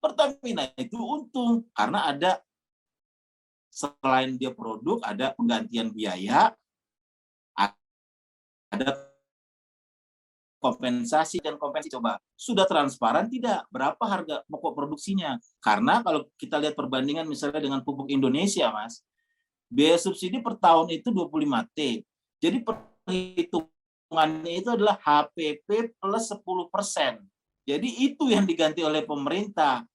Pertamina itu untung karena ada selain dia produk, ada penggantian biaya, ada kompensasi dan kompensasi. Coba, sudah transparan tidak berapa harga pokok produksinya? Karena kalau kita lihat perbandingan misalnya dengan pupuk Indonesia, Mas, biaya subsidi per tahun itu 25T. Jadi perhitungannya itu adalah HPP plus 10%. Jadi itu yang diganti oleh pemerintah.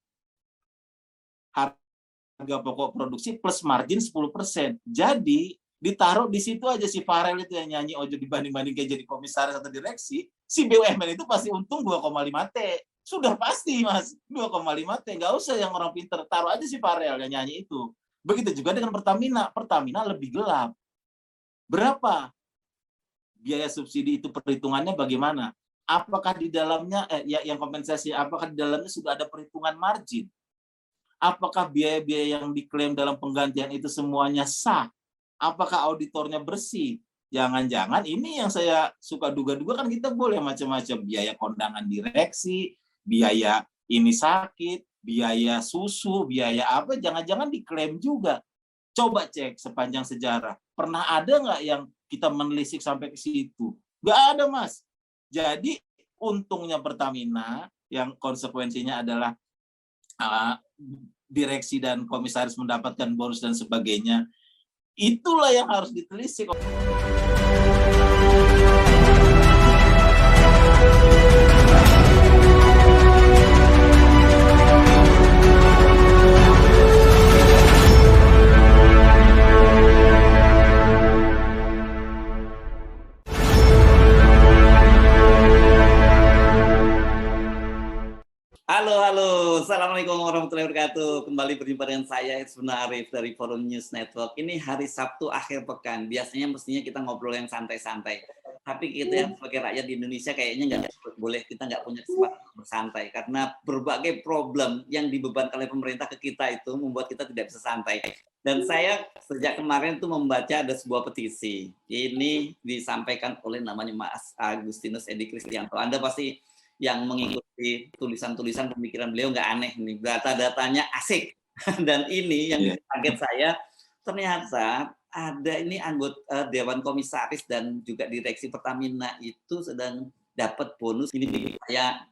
Harga pokok produksi plus margin 10%. Jadi ditaruh di situ aja si Farel itu yang nyanyi ojo dibanding-banding kayak jadi komisaris atau direksi, si BUMN itu pasti untung 2,5T. Sudah pasti, Mas. 2,5T. Nggak usah yang orang pinter. Taruh aja si Farel yang nyanyi itu. Begitu juga dengan Pertamina. Pertamina lebih gelap. Berapa biaya subsidi itu perhitungannya bagaimana? Apakah di dalamnya yang kompensasi, apakah di dalamnya sudah ada perhitungan margin? Apakah biaya-biaya yang diklaim dalam penggantian itu semuanya sah? Apakah auditornya bersih? Jangan-jangan ini yang saya suka duga-duga, kan kita boleh macam-macam, biaya kondangan direksi, biaya ini sakit, biaya susu, biaya apa, jangan-jangan diklaim juga. Coba cek sepanjang sejarah. Pernah ada nggak yang kita menelisik sampai ke situ? Nggak ada, Mas. Jadi untungnya Pertamina yang konsekuensinya adalah direksi dan komisaris mendapatkan bonus dan sebagainya, itulah yang harus ditelisik. Halo, Assalamualaikum warahmatullahi wabarakatuh. Kembali berjumpa dengan saya, Isbuna Arif dari Forum News Network. Ini hari Sabtu akhir pekan. Biasanya mestinya kita ngobrol yang santai-santai. Tapi kita sebagai rakyat di Indonesia kayaknya kita nggak punya kesempatan bersantai. Karena berbagai problem yang dibebankan oleh pemerintah ke kita itu membuat kita tidak bisa santai. Dan saya sejak kemarin tuh membaca ada sebuah petisi. Ini disampaikan oleh namanya Mas Agustinus Edi Kristianto. Anda pasti yang mengikuti tulisan-tulisan pemikiran beliau nggak aneh nih, data-datanya asik. Dan ini yang kaget saya, ternyata ada ini anggota Dewan Komisaris dan juga direksi Pertamina itu sedang dapat bonus. Ini saya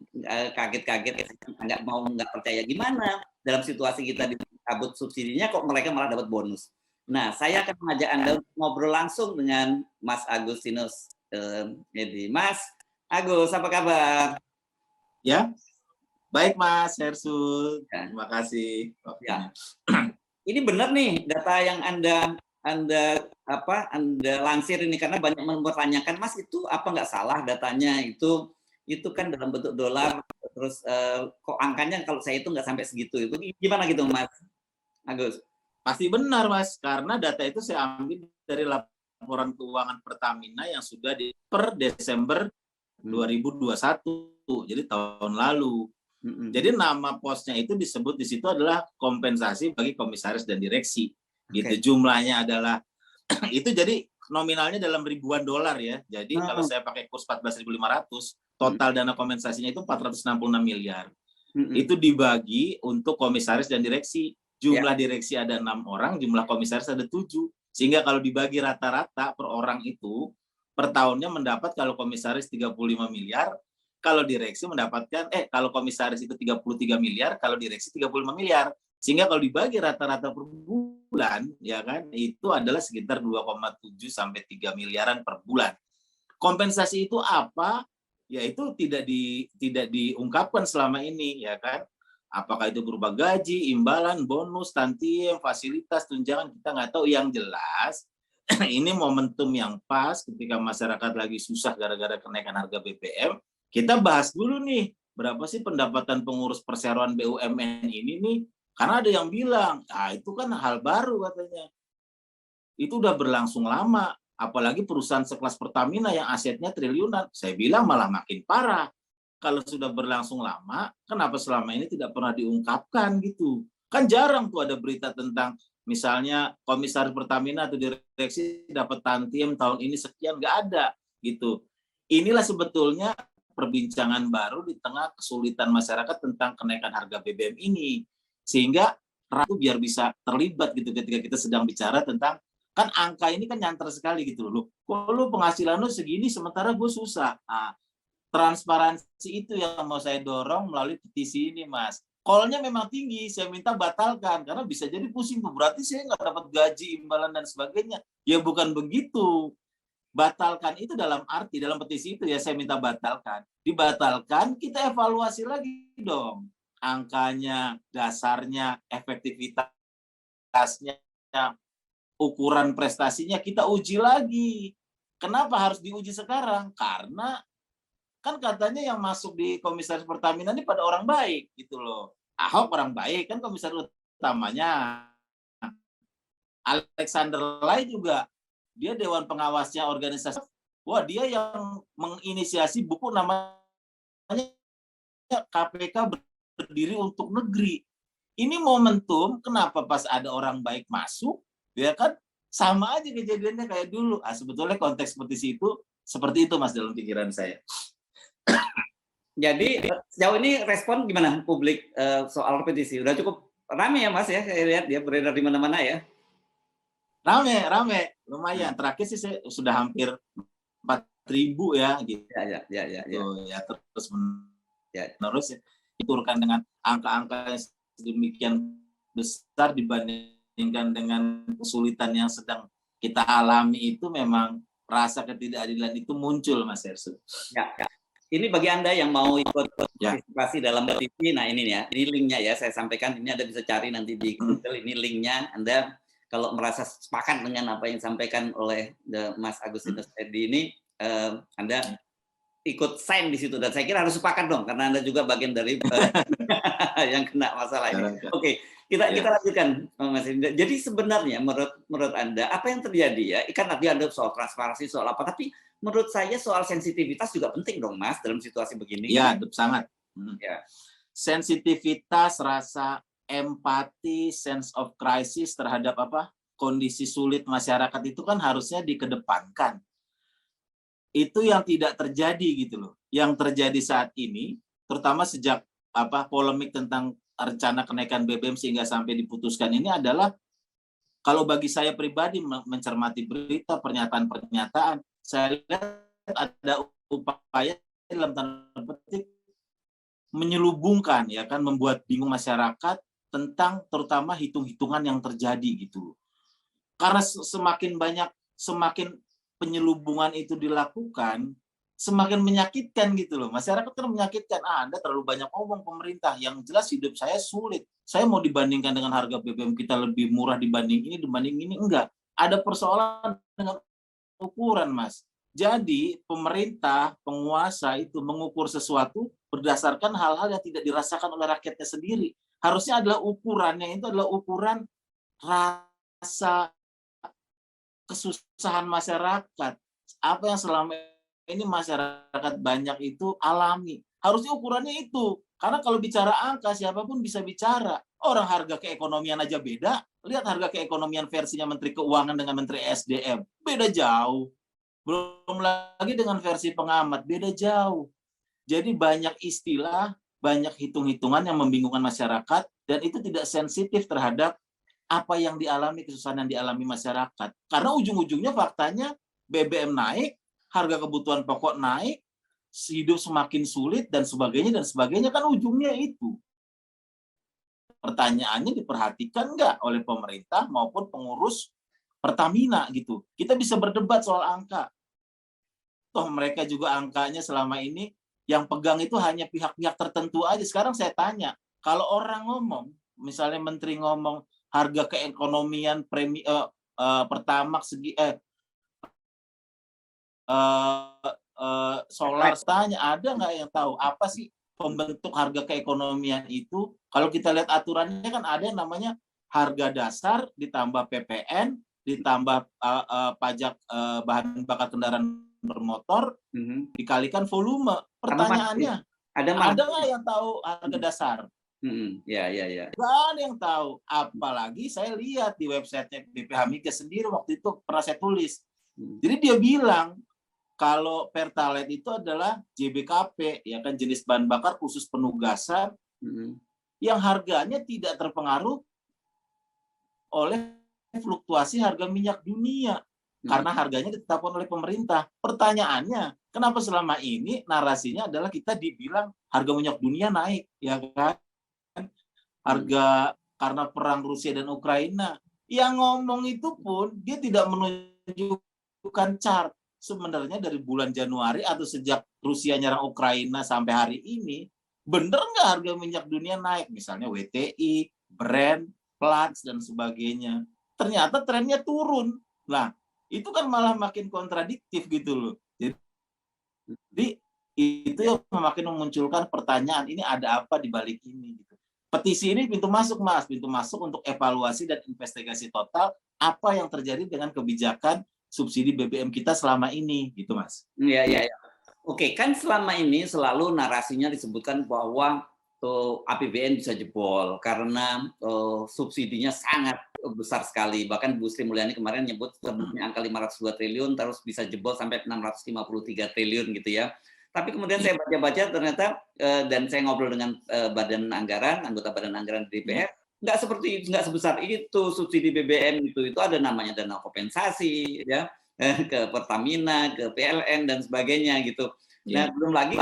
kaget-kaget, nggak percaya gimana dalam situasi kita dicabut subsidinya kok mereka malah dapat bonus. Nah, saya akan mengajak Anda ngobrol langsung dengan Mas Agustinus Edi. Mas Agus, apa kabar? Ya, baik Mas Hersul, terima kasih. Ya. Ini benar nih data yang Anda lansir ini, karena banyak mempertanyakan, Mas itu apa nggak salah datanya itu kan dalam bentuk dolar, terus kok angkanya kalau saya itu nggak sampai segitu, itu gimana gitu Mas Agus? Pasti benar Mas, karena data itu saya ambil dari laporan keuangan Pertamina yang sudah per Desember 2021. Jadi tahun lalu. Jadi nama posnya itu disebut di situ adalah kompensasi bagi komisaris dan direksi. Gitu jumlahnya adalah itu, jadi nominalnya dalam ribuan dolar ya. Jadi kalau saya pakai kurs 14.500, total dana kompensasinya itu 466 miliar. Itu dibagi untuk komisaris dan direksi. Jumlah direksi ada 6 orang, jumlah komisaris ada 7. Sehingga kalau dibagi rata-rata per orang itu per tahunnya mendapat, kalau komisaris 35 miliar, kalau direksi mendapatkan kalau komisaris itu 33 miliar, kalau direksi 35 miliar. Sehingga kalau dibagi rata-rata per bulan, ya kan, itu adalah sekitar 2,7 sampai 3 miliaran per bulan. Kompensasi itu apa? Ya itu tidak diungkapkan selama ini, ya kan. Apakah itu berupa gaji, imbalan, bonus, tantiem, fasilitas, tunjangan, kita nggak tahu. Yang jelas ini momentum yang pas ketika masyarakat lagi susah gara-gara kenaikan harga BBM. Kita bahas dulu nih, berapa sih pendapatan pengurus perseroan BUMN ini nih? Karena ada yang bilang, itu kan hal baru katanya. Itu udah berlangsung lama, apalagi perusahaan sekelas Pertamina yang asetnya triliunan. Saya bilang malah makin parah. Kalau sudah berlangsung lama, kenapa selama ini tidak pernah diungkapkan gitu? Kan jarang tuh ada berita tentang misalnya komisaris Pertamina atau direksi dapat tantiem tahun ini sekian, nggak ada gitu. Inilah sebetulnya perbincangan baru di tengah kesulitan masyarakat tentang kenaikan harga BBM ini. Sehingga rakyat biar bisa terlibat gitu ketika kita sedang bicara tentang, kan angka ini kan nyantar sekali gitu loh. Kok lu penghasilan lu segini sementara gue susah. Nah, transparansi itu yang mau saya dorong melalui petisi ini, Mas. Call-nya memang tinggi, saya minta batalkan karena bisa jadi pusing, berarti saya nggak dapat gaji, imbalan dan sebagainya. Ya bukan begitu. Batalkan itu dalam arti, dalam petisi itu ya saya minta batalkan. Dibatalkan, kita evaluasi lagi dong. Angkanya, dasarnya, efektivitasnya, ukuran prestasinya kita uji lagi. Kenapa harus diuji sekarang? Karena kan katanya yang masuk di komisaris Pertamina ini pada orang baik gitu loh. Ahok orang baik kan komisaris utamanya. Alexander Lai juga dia dewan pengawasnya organisasi. Wah, dia yang menginisiasi buku namanya KPK berdiri untuk negeri. Ini momentum kenapa pas ada orang baik masuk, ya kan sama aja kejadiannya kayak dulu. Sebetulnya konteks petisi itu seperti itu, Mas, dalam pikiran saya. Jadi sejauh ini respon gimana publik soal petisi? Udah cukup ramai ya, Mas ya? Saya lihat dia beredar di mana-mana ya. Rame, lumayan. Terakhir sih saya sudah hampir 4.000 ya gitu. Ya. Ya terus menerus ya, diturunkan dengan angka-angka yang sedemikian besar dibandingkan dengan kesulitan yang sedang kita alami itu, memang rasa ketidakadilan itu muncul, Mas Hersu. Ya. Ini bagi Anda yang mau ikut partisipasi dalam petisi, nah ini ya, ini linknya ya saya sampaikan, ini Anda bisa cari nanti di Google, ini linknya. Anda kalau merasa sepakat dengan apa yang disampaikan oleh Mas Agustinus Edi ini, Anda ikut sign di situ, dan saya kira harus sepakat dong karena Anda juga bagian dari yang kena masalah ini. Oke, kita lanjutkan, Mas Edi. Jadi sebenarnya menurut Anda apa yang terjadi ya? Ikan tadi Anda soal transparansi soal apa, tapi menurut saya soal sensitivitas juga penting dong, Mas, dalam situasi begini. Ya, sangat. Ya. Sensitivitas, rasa empati, sense of crisis terhadap kondisi sulit masyarakat itu kan harusnya dikedepankan. Itu yang tidak terjadi gitu loh. Yang terjadi saat ini, terutama sejak polemik tentang rencana kenaikan BBM sehingga sampai diputuskan ini adalah, kalau bagi saya pribadi mencermati berita, pernyataan-pernyataan, saya lihat ada upaya dalam tanda petik menyelubungkan, ya kan, membuat bingung masyarakat tentang terutama hitung-hitungan yang terjadi gitu. Karena semakin penyelubungan itu dilakukan, semakin menyakitkan gitu loh. Masyarakat kan menyakitkan, Anda terlalu banyak ngomong pemerintah, yang jelas hidup saya sulit. Saya mau dibandingkan dengan harga BBM kita lebih murah dibanding ini, enggak. Ada persoalan dengan ukuran, Mas. Jadi pemerintah, penguasa itu mengukur sesuatu berdasarkan hal-hal yang tidak dirasakan oleh rakyatnya sendiri. Harusnya adalah ukurannya itu adalah ukuran rasa kesusahan masyarakat. Apa yang selama ini masyarakat banyak itu alami. Harusnya ukurannya itu. Karena kalau bicara angka, siapapun bisa bicara. Orang harga keekonomian aja beda. Lihat harga keekonomian versinya Menteri Keuangan dengan Menteri SDM. Beda jauh. Belum lagi dengan versi pengamat. Beda jauh. Jadi banyak istilah, banyak hitung-hitungan yang membingungkan masyarakat, dan itu tidak sensitif terhadap apa yang dialami, kesusahan yang dialami masyarakat. Karena ujung-ujungnya faktanya BBM naik, harga kebutuhan pokok naik, hidup semakin sulit, dan sebagainya kan ujungnya itu. Pertanyaannya diperhatikan nggak oleh pemerintah maupun pengurus Pertamina gitu. Kita bisa berdebat soal angka. Toh mereka juga angkanya selama ini yang pegang itu hanya pihak-pihak tertentu aja. Sekarang saya tanya, kalau orang ngomong, misalnya menteri ngomong harga keekonomian Pertamax solar, tanya ada nggak yang tahu apa sih pembentuk harga keekonomian itu? Kalau kita lihat aturannya kan ada yang namanya harga dasar ditambah PPN ditambah pajak bahan bakar kendaraan bermotor dikalikan volume. Pertanyaannya, ada nggak yang tahu harga dasar? Ya. Nggak ada yang tahu. Apalagi saya lihat di websitenya BPH Migas sendiri waktu itu pernah saya tulis. Jadi dia bilang Kalau Pertalite itu adalah JBKP, ya kan, jenis bahan bakar khusus penugasan yang harganya tidak terpengaruh oleh fluktuasi harga minyak dunia karena harganya ditetapkan oleh pemerintah. Pertanyaannya, kenapa selama ini narasinya adalah kita dibilang harga minyak dunia naik, ya kan? Harga karena perang Rusia dan Ukraina. Yang ngomong itu pun dia tidak menunjukkan chart. Sebenarnya dari bulan Januari atau sejak Rusia nyerang Ukraina sampai hari ini, bener nggak harga minyak dunia naik? Misalnya WTI, Brent, Platts, dan sebagainya. Ternyata trennya turun. Nah, itu kan malah makin kontradiktif gitu loh. Jadi itu yang makin memunculkan pertanyaan, ini ada apa di balik ini? Gitu. Petisi ini pintu masuk, Mas. Pintu masuk untuk evaluasi dan investigasi total apa yang terjadi dengan kebijakan subsidi BBM kita selama ini, gitu, Mas. Iya. Oke, kan selama ini selalu narasinya disebutkan bahwa APBN bisa jebol karena subsidinya sangat besar sekali. Bahkan Bu Sri Mulyani kemarin nyebut angka 502 triliun terus bisa jebol sampai 653 triliun gitu ya. Tapi kemudian saya baca-baca ternyata dan saya ngobrol dengan anggota badan anggaran DPR, nggak sebesar itu subsidi BBM itu ada namanya dana kompensasi ya ke Pertamina, ke PLN dan sebagainya gitu. Nah, belum lagi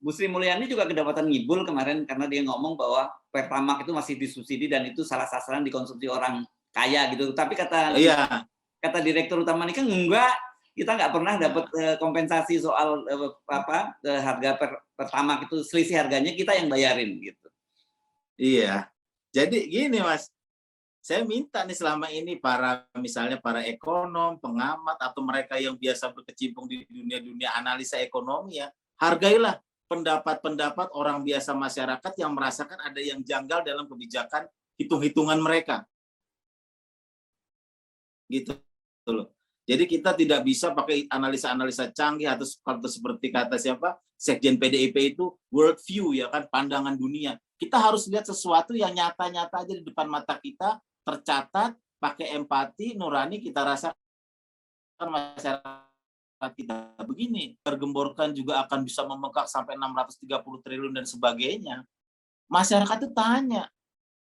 Bu Sri Mulyani juga kedapatan ngibul kemarin karena dia ngomong bahwa Pertamax itu masih disubsidi dan itu salah sasaran dikonsumsi orang kaya gitu. Tapi kata Direktur Utama ini kan enggak, kita nggak pernah dapat kompensasi soal harga Pertamax itu, selisih harganya kita yang bayarin gitu. Iya. Jadi gini, Mas. Saya minta nih selama ini misalnya para ekonom, pengamat, atau mereka yang biasa berkecimpung di dunia analisa ekonomi ya, hargailah pendapat-pendapat orang biasa masyarakat yang merasakan ada yang janggal dalam kebijakan hitung-hitungan mereka. Gitu loh. Jadi kita tidak bisa pakai analisa-analisa canggih atau seperti kata siapa? Sekjen PDIP itu world view ya kan, pandangan dunia. Kita harus lihat sesuatu yang nyata-nyata aja di depan mata kita, tercatat, pakai empati, nurani, kita rasakan masyarakat kita begini, tergemborkan juga akan bisa membengkak sampai 630 triliun dan sebagainya. Masyarakat itu tanya,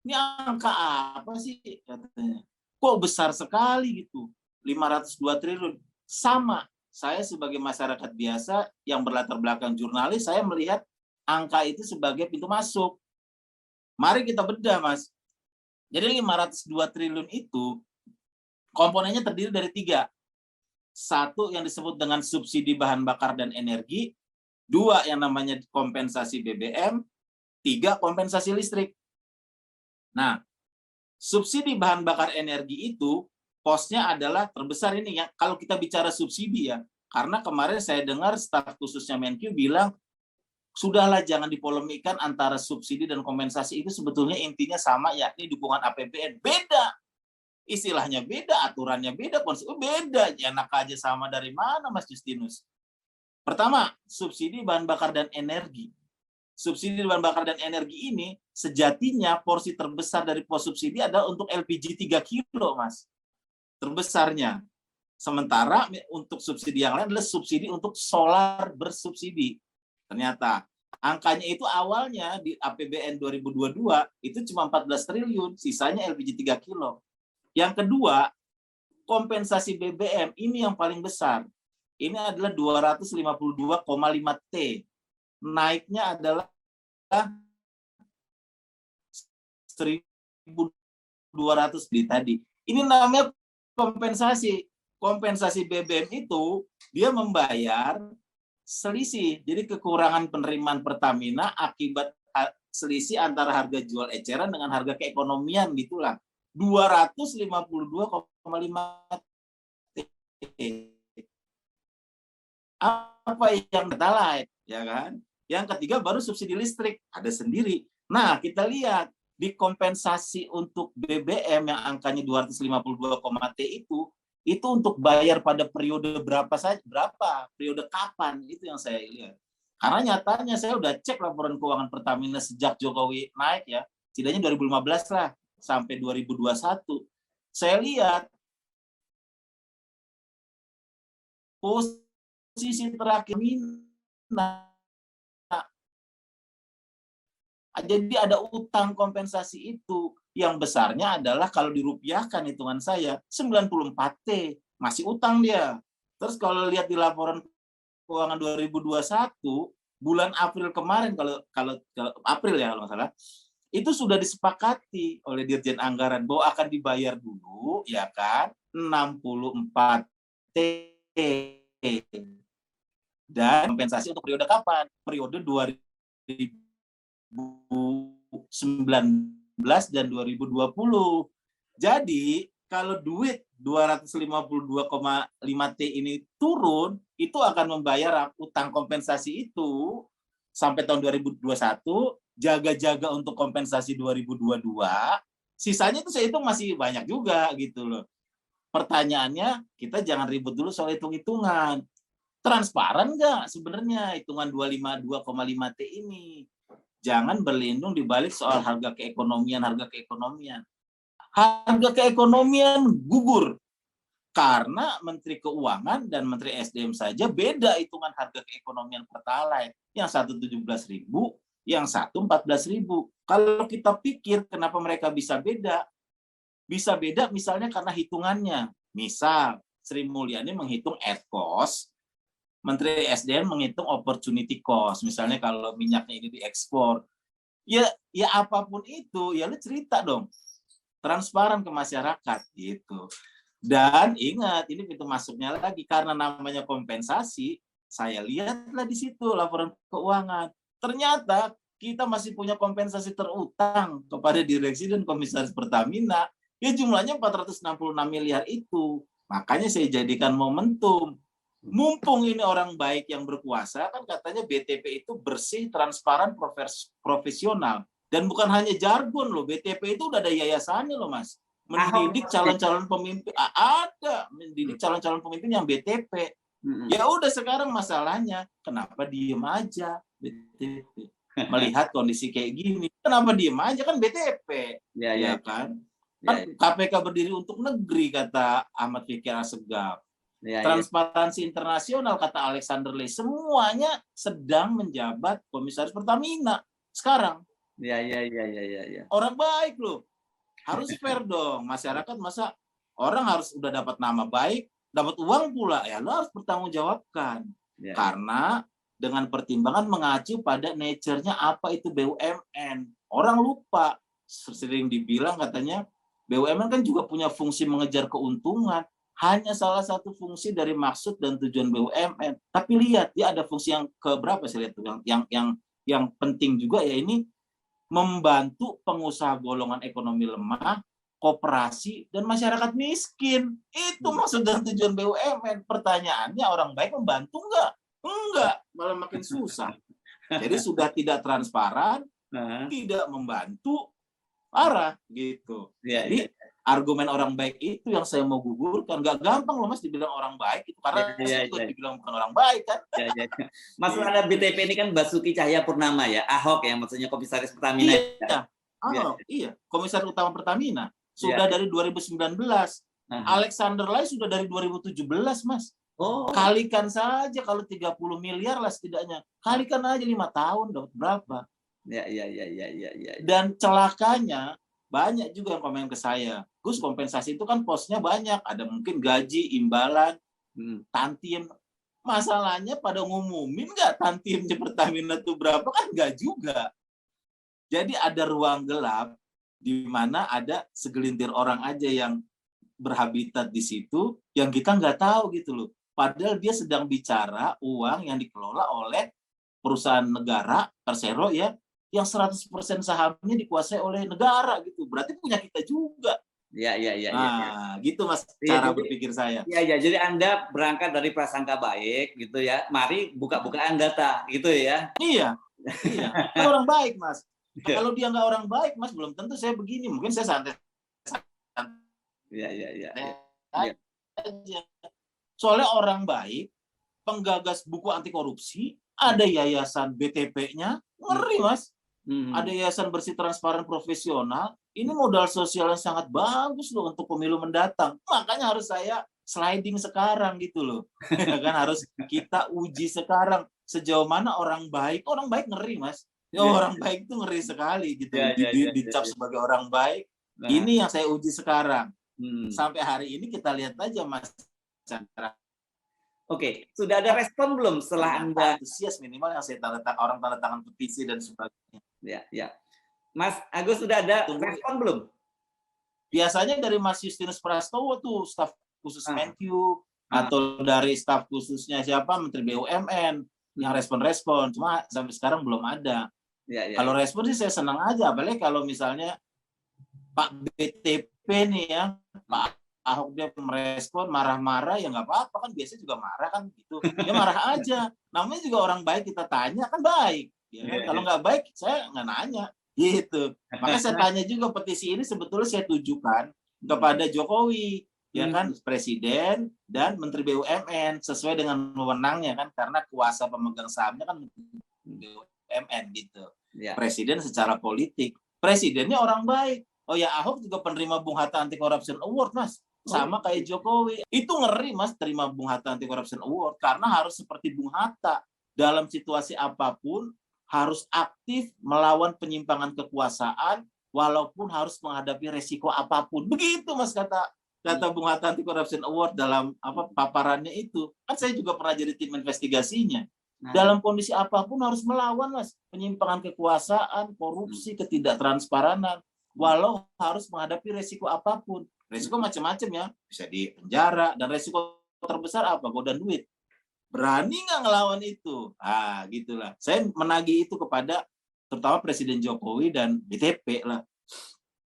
ini angka apa sih katanya? Kok besar sekali gitu, 502 triliun. Sama, saya sebagai masyarakat biasa yang berlatar belakang jurnalis, saya melihat angka itu sebagai pintu masuk. Mari kita bedah, Mas. Jadi 502 triliun itu komponennya terdiri dari 3. 1 yang disebut dengan subsidi bahan bakar dan energi, 2 yang namanya kompensasi BBM, 3 kompensasi listrik. Nah, subsidi bahan bakar energi itu posnya adalah terbesar ini ya. Kalau kita bicara subsidi ya, karena kemarin saya dengar staf khususnya Menkyu bilang, sudahlah jangan dipolemikan antara subsidi dan kompensasi, itu sebetulnya intinya sama, yakni dukungan APBN. Beda. Istilahnya beda, aturannya beda, konsepnya beda. Enak aja sama dari mana, Mas Justinus? Pertama, subsidi bahan bakar dan energi. Subsidi bahan bakar dan energi ini sejatinya porsi terbesar dari pos subsidi adalah untuk LPG 3 kilo, Mas. Terbesarnya. Sementara untuk subsidi yang lain adalah subsidi untuk solar bersubsidi. Ternyata angkanya itu awalnya di APBN 2022 itu cuma 14 triliun, sisanya LPG 3 kilo. Yang kedua, kompensasi BBM ini yang paling besar. Ini adalah 252,5 T. Naiknya adalah 1.200 di tadi. Ini namanya kompensasi. Kompensasi BBM itu dia membayar selisih. Jadi kekurangan penerimaan Pertamina akibat selisih antara harga jual eceran dengan harga keekonomian gitulah. 252,5 T. Apa yang Pertalite, ya kan? Yang ketiga baru subsidi listrik, ada sendiri. Nah, kita lihat di kompensasi untuk BBM yang angkanya 252, T itu untuk bayar pada periode berapa? Periode kapan? Itu yang saya lihat. Karena nyatanya saya udah cek laporan keuangan Pertamina sejak Jokowi naik ya, setidaknya 2015 lah sampai 2021. Saya lihat posisi terakhir Mina. Jadi ada utang kompensasi itu yang besarnya adalah kalau dirupiahkan hitungan saya 94T, masih utang dia. Terus kalau lihat di laporan keuangan 2021 bulan April kemarin, kalau April ya kalau nggak salah, itu sudah disepakati oleh Dirjen Anggaran bahwa akan dibayar dulu ya kan 64T, dan kompensasi untuk periode kapan? Periode 2019 dan 2020. Jadi kalau duit 252,5T ini turun, itu akan membayar utang kompensasi itu sampai tahun 2021, jaga-jaga untuk kompensasi 2022, sisanya itu saya hitung masih banyak juga gitu loh. Pertanyaannya, kita jangan ribut dulu soal hitung-hitungan. Transparan nggak sebenarnya hitungan 252,5T ini? Jangan berlindung di balik soal harga keekonomian. Harga keekonomian gugur karena Menteri Keuangan dan Menteri SDM saja beda hitungan harga keekonomian Pertalite. Yang satu 17.000, yang satu 14.000. Kalau kita pikir kenapa mereka bisa beda? Bisa beda misalnya karena hitungannya. Misal Sri Mulyani menghitung add cost, Menteri SDM menghitung opportunity cost. Misalnya kalau minyaknya ini diekspor, ya apapun itu, ya lu cerita dong, transparan ke masyarakat gitu. Dan ingat, ini pintu masuknya lagi karena namanya kompensasi. Saya lihatlah di situ laporan keuangan. Ternyata kita masih punya kompensasi terutang kepada direksi dan komisaris Pertamina. Ya jumlahnya 466 miliar itu. Makanya saya jadikan momentum. Mumpung ini orang baik yang berkuasa, kan katanya BTP itu bersih, transparan, profesional. Dan bukan hanya jargon loh, BTP itu udah ada yayasannya loh Mas. Mendidik calon-calon pemimpin, ada mendidik calon-calon pemimpin yang BTP. Ya udah sekarang masalahnya, kenapa diem aja BTP? Melihat kondisi kayak gini, kenapa diem aja, kan BTP, ya kan? Kan KPK berdiri untuk negeri, kata Ahmad Fikri Assegaf. Transparansi internasional, kata Alexander Ley, semuanya sedang menjabat komisaris Pertamina sekarang. Ya. Orang baik loh, harus fair dong. Masyarakat masa orang harus udah dapat nama baik, dapat uang pula, ya lo harus bertanggungjawabkan. Karena dengan pertimbangan mengacu pada nature-nya apa itu BUMN. Orang lupa, sering dibilang katanya BUMN kan juga punya fungsi mengejar keuntungan. Hanya salah satu fungsi dari maksud dan tujuan BUMN. Tapi lihat, dia ada fungsi yang keberapa saya lihat yang penting juga, ya ini membantu pengusaha golongan ekonomi lemah, koperasi, dan masyarakat miskin. Itu maksud dan tujuan BUMN. Pertanyaannya, orang baik membantu nggak? Enggak, malah makin susah. Jadi sudah tidak transparan, tidak membantu, parah gitu. Jadi argumen orang baik itu yang saya mau gugurkan. Nggak gampang loh Mas dibilang orang baik itu, karena saya juga dibilang bukan orang baik kan. Masalah BTP ini kan Basuki Cahayapurnama ya, Ahok ya, maksudnya komisaris Pertamina. Ahok, iya, komisaris utama Pertamina sudah dari 2019. Alexander Ley sudah dari 2017 Mas. Kalikan saja kalau 30 miliar lah setidaknya. Kalikan aja 5 tahun dapat berapa? Ya. Dan celakanya banyak juga yang komen ke saya, Gus, kompensasi itu kan posnya banyak, ada mungkin gaji, imbalan, tantiem. Masalahnya pada ngumumin nggak tantiemnya Pertamina itu berapa, kan nggak juga. Jadi ada ruang gelap di mana ada segelintir orang aja yang berhabitat di situ, yang kita nggak tahu gitu loh. Padahal dia sedang bicara uang yang dikelola oleh perusahaan negara, Persero ya, yang 100% sahamnya dikuasai oleh negara gitu. Berarti punya kita juga. Ya. Gitu Mas cara berpikir saya. Ya, jadi Anda berangkat dari prasangka baik gitu ya. Mari buka-bukaan data gitu ya. Iya. Kan orang baik Mas. Kalau dia nggak orang baik Mas, belum tentu saya begini. Mungkin saya santai. Ya. Soalnya orang baik, penggagas buku anti korupsi, ada yayasan BTP-nya, ngeri Mas. Ada yayasan bersih, transparan, profesional. Ini modal sosial yang sangat bagus loh untuk pemilu mendatang. Makanya harus saya sliding sekarang gitu loh. Kan harus kita uji sekarang sejauh mana orang baik ngeri, Mas. Orang baik itu ngeri sekali gitu. Dicap sebagai orang baik. Ini yang saya uji sekarang. Sampai hari ini kita lihat aja, Mas Chandra. Oke, sudah ada respon belum setelah Anda antusias minimal yang saya orang tanda tangan petisi dan sebagainya. Ya. Mas Agus, sudah ada respon belum? Biasanya dari Mas Justinus Prastowo tuh, staf khusus Menq, atau dari staf khususnya siapa, Menteri BUMN yang respon-respon. Cuma sampai sekarang belum ada. Kalau respon sih saya senang aja, apalagi kalau misalnya Pak BTP nih ya, Pak Ahok dia merespon marah-marah, ya nggak apa-apa, kan biasanya juga marah kan gitu. Dia marah aja. Namanya juga orang baik, kita tanya kan baik. Ya kan? Kalau nggak baik saya nggak nanya gitu. Makanya saya tanya juga, petisi ini sebetulnya saya tujukan kepada Jokowi, ya kan, Presiden dan Menteri BUMN sesuai dengan wewenangnya kan, karena kuasa pemegang sahamnya kan BUMN gitu. Presiden secara politik, presidennya orang baik. Oh ya, Ahok juga penerima Bung Hatta Anti Corruption Award, Mas. Sama kayak Jokowi. Itu ngeri, Mas, terima Bung Hatta Anti Corruption Award. Karena harus seperti Bung Hatta. Dalam situasi apapun, harus aktif melawan penyimpangan kekuasaan, walaupun harus menghadapi resiko apapun. Begitu, Mas, kata Bung Hatta Anti Corruption Award dalam paparannya itu. Kan saya juga pernah jadi tim investigasinya. Dalam kondisi apapun harus melawan, Mas. Penyimpangan kekuasaan, korupsi, ketidaktransparanan. Walau harus menghadapi resiko apapun. Resiko macam-macam ya, bisa di penjara, dan resiko terbesar apa? Godaan duit. Berani nggak ngelawan itu? Gitulah. Saya menagih itu kepada terutama Presiden Jokowi dan BTP lah.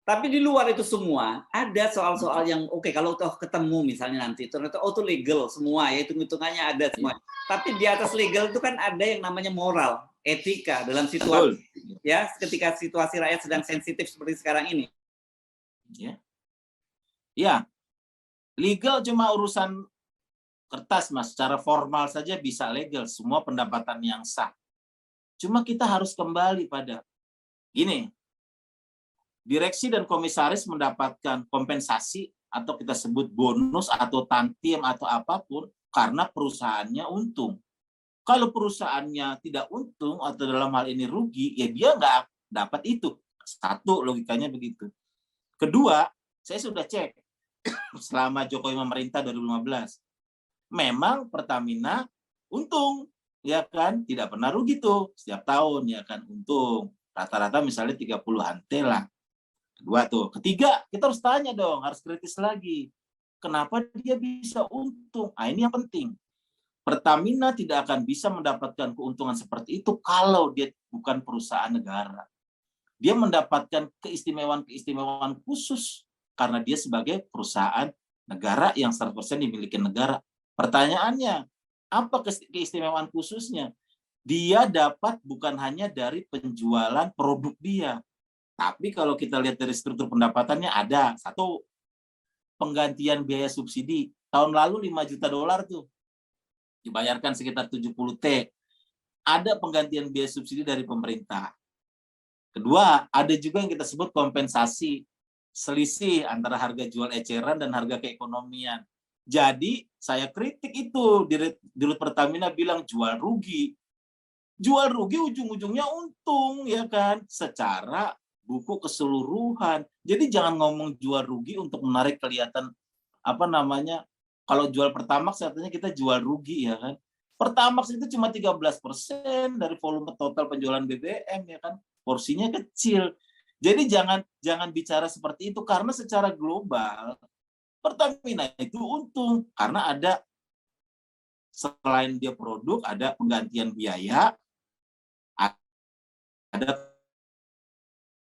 Tapi di luar itu semua, ada soal-soal yang kalau toh ketemu misalnya nanti, ternyata itu legal semua, ya hitung-hitungannya ada semua. Tapi di atas legal itu kan ada yang namanya moral, etika dalam situasi, ya ketika situasi rakyat sedang sensitif seperti sekarang ini. Ya, legal cuma urusan kertas, Mas. Secara formal saja bisa legal, semua pendapatan yang sah. Cuma kita harus kembali pada gini, direksi dan komisaris mendapatkan kompensasi atau kita sebut bonus atau tantiem atau apapun karena perusahaannya untung. Kalau perusahaannya tidak untung atau dalam hal ini rugi, ya dia nggak dapat itu. Satu, logikanya begitu. Kedua, saya sudah cek selama Jokowi memerintah 2015. Memang Pertamina untung, ya kan? Tidak pernah rugi tuh setiap tahun, ya kan, untung. Rata-rata misalnya 30-an T lah. Kedua tuh. Ketiga, kita harus tanya dong, harus kritis lagi. Kenapa dia bisa untung? Ini yang penting. Pertamina tidak akan bisa mendapatkan keuntungan seperti itu kalau dia bukan perusahaan negara. Dia mendapatkan keistimewaan khusus karena dia sebagai perusahaan negara yang 100% dimiliki negara. Pertanyaannya, apa keistimewaan khususnya? Dia dapat bukan hanya dari penjualan produk dia, tapi kalau kita lihat dari struktur pendapatannya ada satu, penggantian biaya subsidi. Tahun lalu $5 juta tuh dibayarkan sekitar 70 T. Ada penggantian biaya subsidi dari pemerintah. Kedua, ada juga yang kita sebut kompensasi selisih antara harga jual eceran dan harga keekonomian. Jadi saya kritik itu, Dirut Pertamina bilang jual rugi. Jual rugi ujung-ujungnya untung, ya kan? Secara buku keseluruhan. Jadi jangan ngomong jual rugi untuk menarik kelihatan kalau jual Pertamax artinya kita jual rugi, ya kan? Pertamax itu cuma 13% dari volume total penjualan BBM, ya kan? Porsinya kecil. Jadi jangan bicara seperti itu karena secara global Pertamina itu untung karena ada, selain dia produk, ada penggantian biaya, ada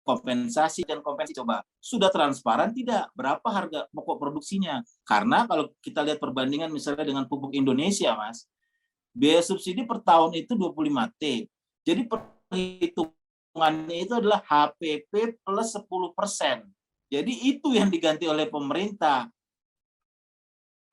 kompensasi dan kompensasi. Coba sudah transparan tidak berapa harga pokok produksinya? Karena kalau kita lihat perbandingan misalnya dengan pupuk Indonesia, Mas, biaya subsidi per tahun itu 25 T. Jadi perhitungannya itu adalah HPP plus 10%. Jadi itu yang diganti oleh pemerintah.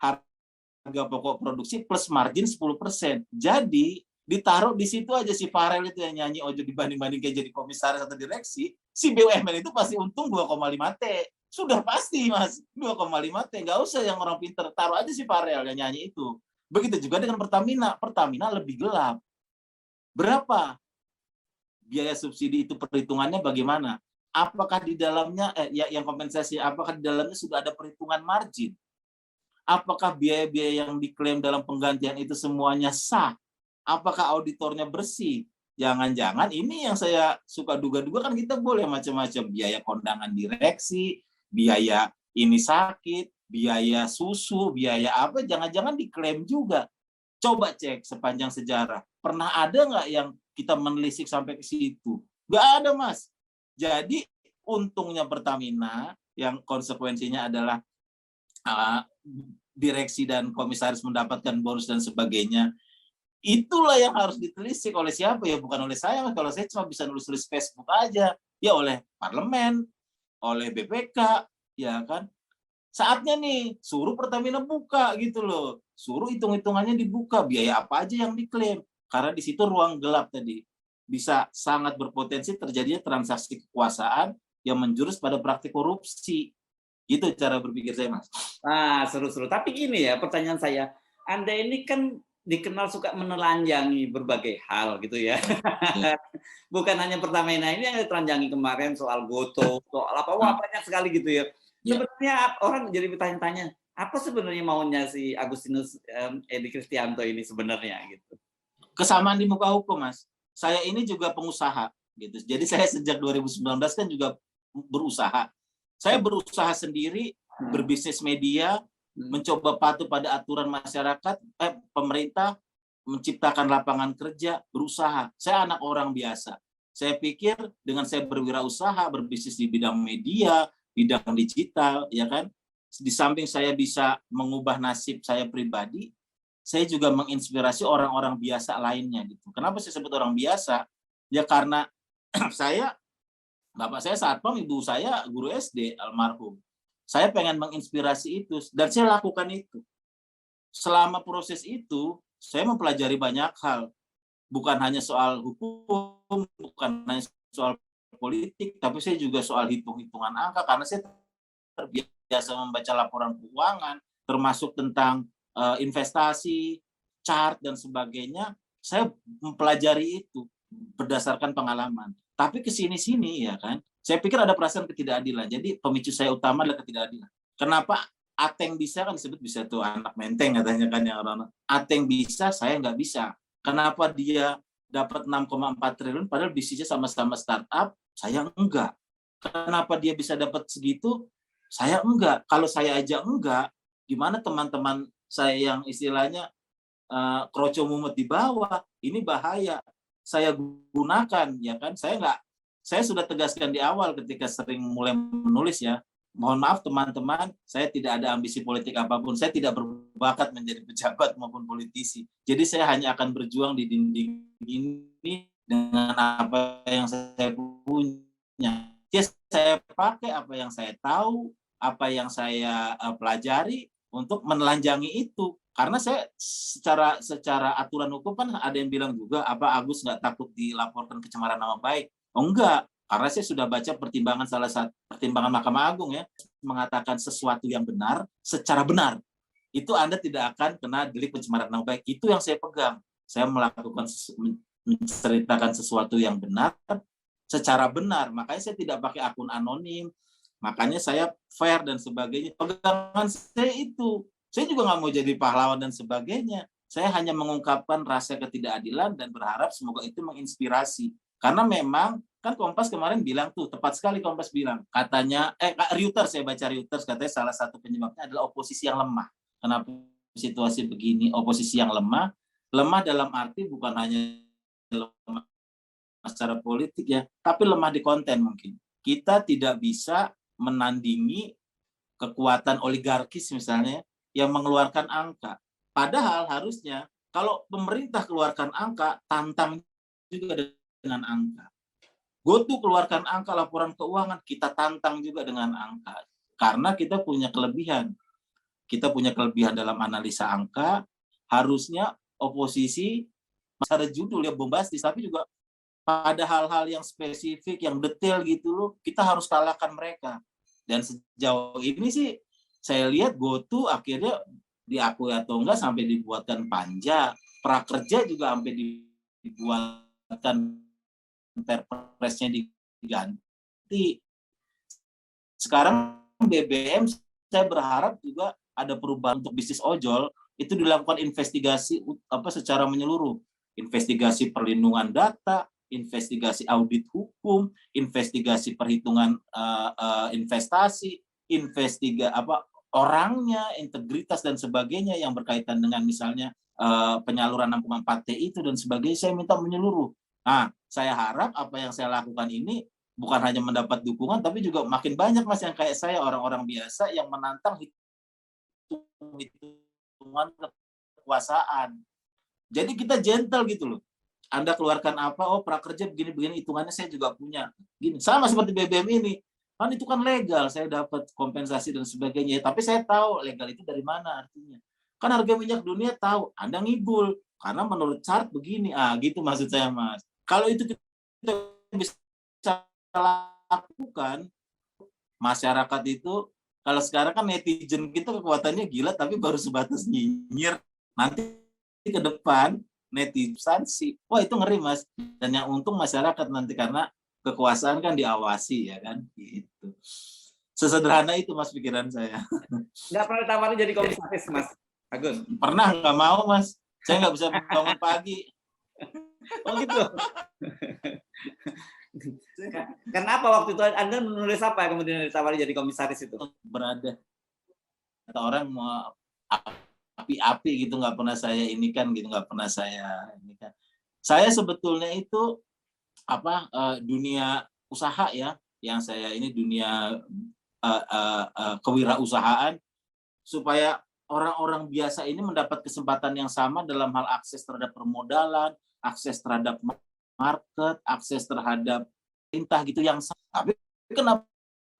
Harga pokok produksi plus margin 10%. Jadi ditaruh di situ aja si Farel itu yang nyanyi ojo dibanding-banding kayak jadi komisaris atau direksi, si BUMN itu pasti untung 2,5 T. Sudah pasti Mas, 2,5 T. Nggak usah yang orang pinter, taruh aja si Farel yang nyanyi itu. Begitu juga dengan Pertamina. Pertamina lebih gelap. Berapa biaya subsidi itu, perhitungannya bagaimana? Apakah di dalamnya yang kompensasi, apakah di dalamnya sudah ada perhitungan margin? Apakah biaya-biaya yang diklaim dalam penggantian itu semuanya sah? Apakah auditornya bersih? Jangan-jangan ini yang saya suka duga-duga, kan kita boleh macam-macam, biaya kondangan direksi, biaya ini sakit, biaya susu, biaya apa, jangan-jangan diklaim juga. Coba cek sepanjang sejarah. Pernah ada nggak yang kita menelisik sampai ke situ? Nggak ada, Mas. Jadi untungnya Pertamina yang konsekuensinya adalah direksi dan komisaris mendapatkan bonus dan sebagainya. Itulah yang harus ditelisik oleh siapa ya? Bukan oleh saya. Kalau saya cuma bisa nulis-nulis Facebook aja. Ya oleh parlemen, oleh BPK, ya kan? Saatnya nih, suruh Pertamina buka gitu loh. Suruh hitung-hitungannya dibuka, biaya apa aja yang diklaim. Karena di situ ruang gelap tadi. Bisa sangat berpotensi terjadinya transaksi kekuasaan yang menjurus pada praktik korupsi. Gitu cara berpikir saya, Mas. Nah, seru-seru. Tapi gini ya, pertanyaan saya, Anda ini kan dikenal suka menelanjangi berbagai hal gitu ya. Bukan hanya Pertamina ini yang ditelanjangi kemarin soal Goto, soal apa, wah banyak sekali gitu ya. Sebenarnya orang jadi bertanya-tanya, apa sebenarnya maunya si Agustinus Edi Kristianto ini sebenarnya gitu? Kesamaan di muka hukum, Mas. Saya ini juga pengusaha gitu. Jadi saya sejak 2019 kan juga berusaha. Saya berusaha sendiri, berbisnis media, mencoba patuh pada aturan masyarakat, pemerintah, menciptakan lapangan kerja, berusaha. Saya anak orang biasa. Saya pikir dengan saya berwirausaha, berbisnis di bidang media, bidang digital, ya kan, di samping saya bisa mengubah nasib saya pribadi, saya juga menginspirasi orang-orang biasa lainnya gitu. Kenapa saya sebut orang biasa? Ya karena bapak saya satpam, ibu saya guru SD almarhum. Saya pengen menginspirasi itu dan saya lakukan itu. Selama proses itu, saya mempelajari banyak hal. Bukan hanya soal hukum, bukan hanya soal politik, tapi saya juga soal hitung-hitungan angka karena saya terbiasa membaca laporan keuangan, termasuk tentang investasi, chart dan sebagainya. Saya mempelajari itu berdasarkan pengalaman. Tapi kesini-sini ya kan, saya pikir ada perasaan ketidakadilan. Jadi pemicu saya utama adalah ketidakadilan. Kenapa Ateng bisa, kan disebut bisa tuh anak menteng katanya kan yang orang. Ateng bisa, saya nggak bisa. Kenapa dia dapat 6,4 triliun padahal bisnisnya sama-sama startup, saya enggak. Kenapa dia bisa dapat segitu, saya enggak. Kalau saya aja enggak, gimana teman-teman saya yang istilahnya kroco mumet di bawah, ini bahaya. Saya gunakan, ya kan? Saya sudah tegaskan di awal ketika sering mulai menulis ya. Mohon maaf teman-teman, saya tidak ada ambisi politik apapun. Saya tidak berbakat menjadi pejabat maupun politisi. Jadi saya hanya akan berjuang di dinding ini dengan apa yang saya punya. Ya, saya pakai apa yang saya tahu, apa yang saya pelajari untuk menelanjangi itu. Karena saya secara aturan hukum kan ada yang bilang juga, apa Agus nggak takut dilaporkan pencemaran nama baik? Oh enggak, karena saya sudah baca salah satu pertimbangan Mahkamah Agung ya, mengatakan sesuatu yang benar secara benar. Itu Anda tidak akan kena delik pencemaran nama baik. Itu yang saya pegang. Saya menceritakan sesuatu yang benar secara benar. Makanya saya tidak pakai akun anonim. Makanya saya fair dan sebagainya. Pegangan saya itu. Saya juga nggak mau jadi pahlawan dan sebagainya. Saya hanya mengungkapkan rasa ketidakadilan dan berharap semoga itu menginspirasi. Karena memang kan Kompas kemarin bilang tuh, tepat sekali Kompas bilang, katanya, Reuters, saya baca Reuters, katanya salah satu penyebabnya adalah oposisi yang lemah. Kenapa situasi begini, oposisi yang lemah dalam arti bukan hanya lemah secara politik ya, tapi lemah di konten mungkin. Kita tidak bisa menandingi kekuatan oligarkis misalnya, yang mengeluarkan angka. Padahal harusnya kalau pemerintah keluarkan angka, tantang juga dengan angka. GoTo keluarkan angka laporan keuangan, kita tantang juga dengan angka. Karena kita punya kelebihan. Kita punya kelebihan dalam analisa angka, harusnya oposisi, ada judul ya bombastis, tapi juga pada hal-hal yang spesifik, yang detail gitu loh, kita harus kalahkan mereka. Dan sejauh ini sih saya lihat GoTo akhirnya diakui atau enggak sampai dibuatkan panja, prakerja juga sampai dibuatkan perpresnya diganti. Sekarang BBM saya berharap juga ada perubahan untuk bisnis ojol, itu dilakukan investigasi secara menyeluruh. Investigasi perlindungan data, investigasi audit hukum, investigasi perhitungan investasi, orangnya, integritas dan sebagainya yang berkaitan dengan misalnya penyaluran 6,4T itu dan sebagainya, saya minta menyeluruh. Nah, saya harap apa yang saya lakukan ini bukan hanya mendapat dukungan, tapi juga makin banyak Mas yang kayak saya, orang-orang biasa yang menantang hitungan kekuasaan. Jadi kita gentle gitu loh. Anda keluarkan apa, oh prakerja begini-begini, hitungannya saya juga punya. Gini, sama seperti BBM ini. Kan itu kan legal, saya dapat kompensasi dan sebagainya. Tapi saya tahu legal itu dari mana artinya. Kan harga minyak dunia tahu, Anda ngibul. Karena menurut chart begini. Gitu maksud saya, Mas. Kalau itu kita bisa lakukan, masyarakat itu, kalau sekarang kan netizen kita kekuatannya gila, tapi baru sebatas nyinyir. Nanti ke depan, netizen sih, wah itu ngeri Mas. Dan yang untung masyarakat nanti karena kekuasaan kan diawasi ya kan, gitu. Sesederhana itu Mas pikiran saya. Nggak pernah ditawarin jadi komisaris Mas Agus? Pernah, nggak mau Mas. Saya nggak bisa bangun pagi. Oh gitu. Kenapa waktu itu Anda menulis apa kemudian ditawari jadi komisaris itu? Berada. Kata orang mau api-api gitu, nggak pernah saya ini kan gitu, nggak pernah saya ini kan. Saya sebetulnya itu dunia usaha ya, yang saya ini dunia kewirausahaan, supaya orang-orang biasa ini mendapat kesempatan yang sama dalam hal akses terhadap permodalan, akses terhadap market, akses terhadap perintah gitu yang sama. Tapi kenapa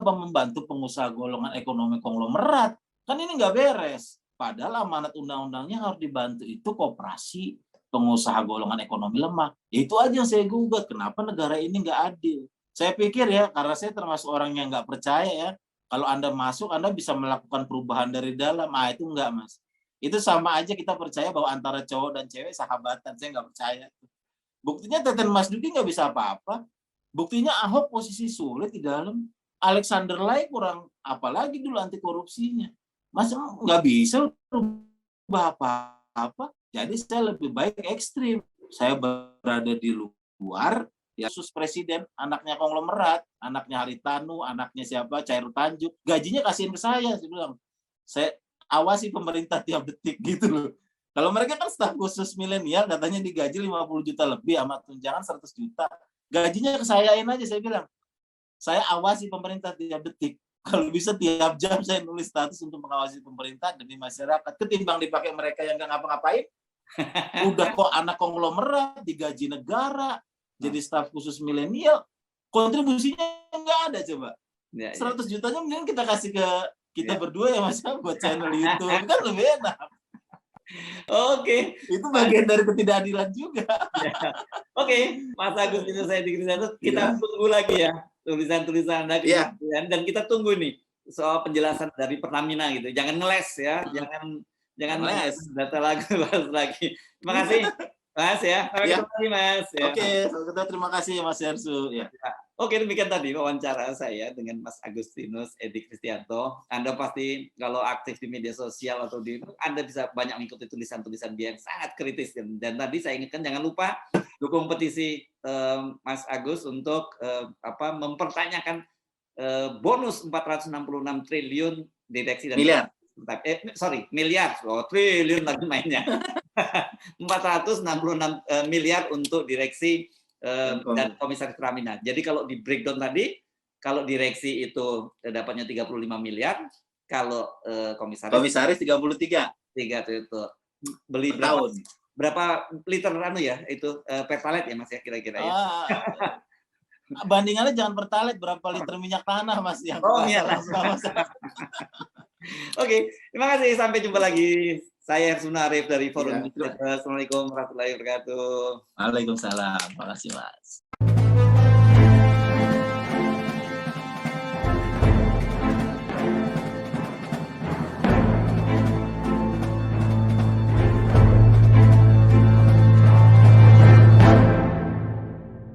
membantu pengusaha golongan ekonomi konglomerat? Kan ini nggak beres. Padahal amanat undang-undangnya harus dibantu itu koperasi, pengusaha golongan ekonomi lemah. Itu aja yang saya gugat. Kenapa negara ini nggak adil? Saya pikir ya, karena saya termasuk orang yang nggak percaya ya, kalau Anda masuk, Anda bisa melakukan perubahan dari dalam. Itu enggak, Mas. Itu sama aja kita percaya bahwa antara cowok dan cewek sahabatan. Saya nggak percaya. Buktinya Teten Mas Duki nggak bisa apa-apa. Buktinya Ahok posisi sulit di dalam. Alexander Lai kurang apalagi dulu anti korupsinya. Mas nggak bisa berubah apa-apa. Jadi saya lebih baik ekstrim. Saya berada di luar, ya khusus presiden, anaknya konglomerat, anaknya Haritanu, anaknya siapa, Chairul Tanjung, gajinya kasihin ke saya bilang. Saya awasi pemerintah tiap detik gitu loh. Kalau mereka kan staf khusus milenial, katanya digaji 50 juta lebih sama tunjangan 100 juta. Gajinya kesayain aja, saya bilang. Saya awasi pemerintah tiap detik. Kalau bisa tiap jam saya nulis status untuk mengawasi pemerintah demi masyarakat. Ketimbang dipakai mereka yang nggak ngapa-ngapain. Udah kok anak konglomerat, digaji negara, jadi staf khusus milenial, kontribusinya nggak ada coba. 100 jutanya mending kita kasih ke kita berdua ya Mas, buat channel YouTube. Kan lebih enak. Oke. Itu bagian dari ketidakadilan juga. Oke, Mas Agus itu saya kita tunggu lagi ya tulisan-tulisan Anda dan kita tunggu nih soal penjelasan dari Pertamina gitu. Jangan ngeles ya, jangan ngeles data lagi. Terima kasih Mas ya. Sampai ketemu lagi Mas. Ya. Oke, terima kasih Mas Hersu. Ya. Oke, demikian tadi wawancara saya dengan Mas Agustinus Edi Kristianto. Anda pasti kalau aktif di media sosial atau Anda bisa banyak mengikuti tulisan-tulisan dia yang sangat kritis. Dan tadi saya ingatkan jangan lupa dukung petisi Mas Agus untuk mempertanyakan bonus 466 triliun direksi dan miliar. Miliar. Oh, triliun lagi mainnya. 466 miliar untuk direksi dan komisaris Pertamina. Jadi kalau di breakdown tadi, kalau direksi itu dapatnya 35 miliar, kalau komisaris 33. Itu beli berapa liter itu Pertalite ya Mas ya kira-kira ya. Bandingannya jangan Pertalite, berapa liter minyak tanah Mas yang Oke, terima kasih, sampai jumpa lagi. Saya Hersu Arif dari Forum. Assalamualaikum warahmatullahi wabarakatuh. Waalaikumsalam. Terima kasih Mas.